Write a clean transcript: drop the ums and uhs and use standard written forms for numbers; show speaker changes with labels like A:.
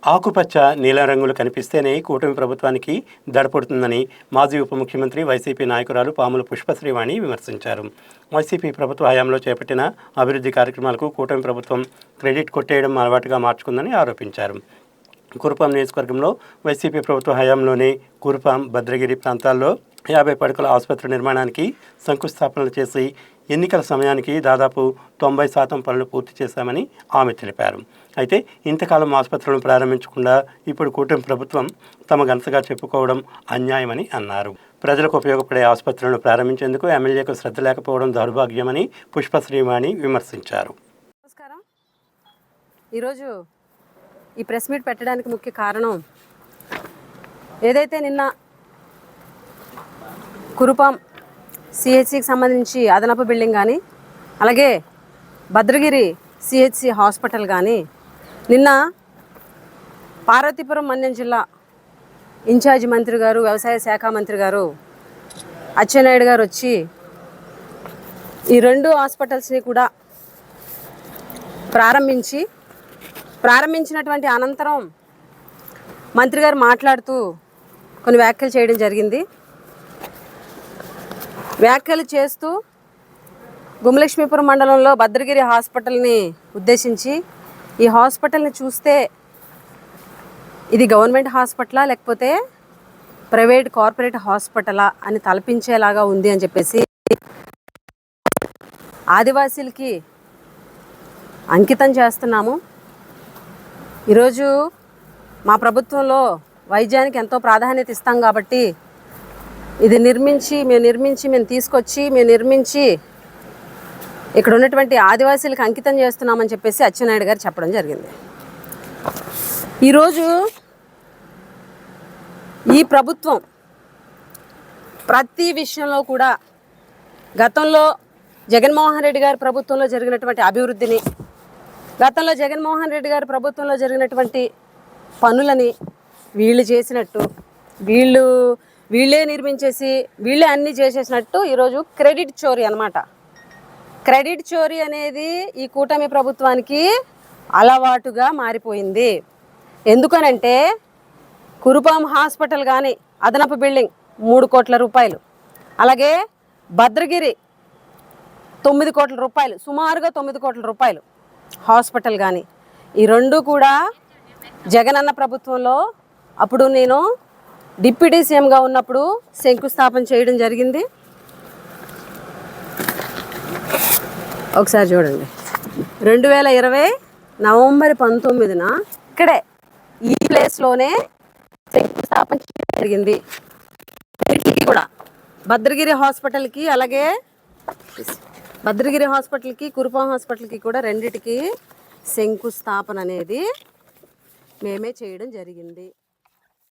A: ఆకుపచ్చ నీలం రంగులు కనిపిస్తేనే కూటమి ప్రభుత్వానికి దడపడుతుందని మాజీ ఉప ముఖ్యమంత్రి వైసీపీ నాయకురాలు పాముల పుష్పశ్రీవాణి విమర్శించారు. వైసీపీ ప్రభుత్వ హయాంలో చేపట్టిన అభివృద్ధి కార్యక్రమాలకు కూటమి ప్రభుత్వం క్రెడిట్ కొట్టేయడం అలవాటుగా మార్చుకుందని ఆరోపించారు. కురుపాం నియోజకవర్గంలో వైసీపీ ప్రభుత్వ హయాంలోనే కురుపాం, భద్రగిరి ప్రాంతాల్లో 50 పడకల ఆసుపత్రి నిర్మాణానికి శంకుస్థాపనలు చేసి ఎన్నికల సమయానికి దాదాపు 90% పనులు పూర్తి చేశామని ఆమె తెలిపారు. అయితే ఇంతకాలం ఆసుపత్రులను ప్రారంభించకుండా ఇప్పుడు కూటమి ప్రభుత్వం తమ ఘనతగా చెప్పుకోవడం అన్యాయమని అన్నారు. ప్రజలకు ఉపయోగపడే ఆసుపత్రులను ప్రారంభించేందుకు ఎమ్మెల్యేకు శ్రద్ధ లేకపోవడం దౌర్భాగ్యమని పుష్పశ్రీవాణి విమర్శించారు.
B: నమస్కారం. ఈరోజు ఈ ప్రెస్ మీట్ పెట్టడానికి ముఖ్య కారణం ఏదైతే నిన్న కురుపాం సిహెచ్సికి సంబంధించి అదనపు బిల్డింగ్ కానీ అలాగే భద్రగిరి సిహెచ్సి హాస్పిటల్ కానీ నిన్న పార్వతీపురం మన్యం జిల్లా ఇన్ఛార్జి మంత్రి గారు, వ్యవసాయ శాఖ మంత్రి గారు అచ్చెన్నాయుడు గారు వచ్చి ఈ 2 హాస్పిటల్స్ని కూడా ప్రారంభించినటువంటి అనంతరం మంత్రి గారు మాట్లాడుతూ కొన్ని వ్యాఖ్యలు చేయడం జరిగింది. వ్యాఖ్యలు చేస్తూ గుమలక్ష్మీపురం మండలంలో భద్రగిరి హాస్పిటల్ని ఉద్దేశించి ఈ హాస్పిటల్ని చూస్తే ఇది గవర్నమెంట్ హాస్పిటలా లేకపోతే ప్రైవేట్ కార్పొరేట్ హాస్పిటలా అని తలపించేలాగా ఉంది అని చెప్పేసి ఆదివాసీలకి అంకితం చేస్తున్నాము. ఈరోజు మా ప్రభుత్వంలో వైద్యానికి ఎంతో ప్రాధాన్యత ఇస్తాం కాబట్టి ఇది మేము నిర్మించి ఇక్కడ ఉన్నటువంటి ఆదివాసీలకు అంకితం చేస్తున్నామని చెప్పేసి అచ్చెన్నాయుడు గారు చెప్పడం జరిగింది. ఈరోజు ఈ ప్రభుత్వం ప్రతి విషయంలో కూడా గతంలో జగన్మోహన్ రెడ్డి గారి ప్రభుత్వంలో జరిగినటువంటి అభివృద్ధిని, గతంలో జగన్మోహన్ రెడ్డి గారి ప్రభుత్వంలో జరిగినటువంటి పనులని వీళ్ళు చేసినట్టు, వీళ్ళే నిర్మించేసి వీళ్ళే అన్నీ చేసేసినట్టు ఈరోజు క్రెడిట్ చోరీ అన్నమాట. క్రెడిట్ చోరీ అనేది ఈ కూటమి ప్రభుత్వానికి అలవాటుగా మారిపోయింది. ఎందుకనంటే కురుపాం హాస్పిటల్ కానీ అదనపు బిల్డింగ్ 3 కోట్ల రూపాయలు, అలాగే భద్రగిరి 9 కోట్ల రూపాయలు, సుమారుగా 9 కోట్ల రూపాయలు హాస్పిటల్ కానీ ఈ 2 కూడా జగనన్న ప్రభుత్వంలో అప్పుడు నేను డిప్యూటీ సీఎంగా ఉన్నప్పుడు శంకుస్థాపన చేయడం జరిగింది. ఒకసారి చూడండి, 2020 నవంబర్ 19న ఇక్కడే ఈ ప్లేస్లోనే శంకుస్థాపన చేయడం జరిగింది. వీటికి కూడా భద్రగిరి హాస్పిటల్కి, అలాగే భద్రగిరి హాస్పిటల్కి, కురుపాం హాస్పిటల్కి కూడా రెండిటికి శంకుస్థాపన అనేది మేమే చేయడం జరిగింది.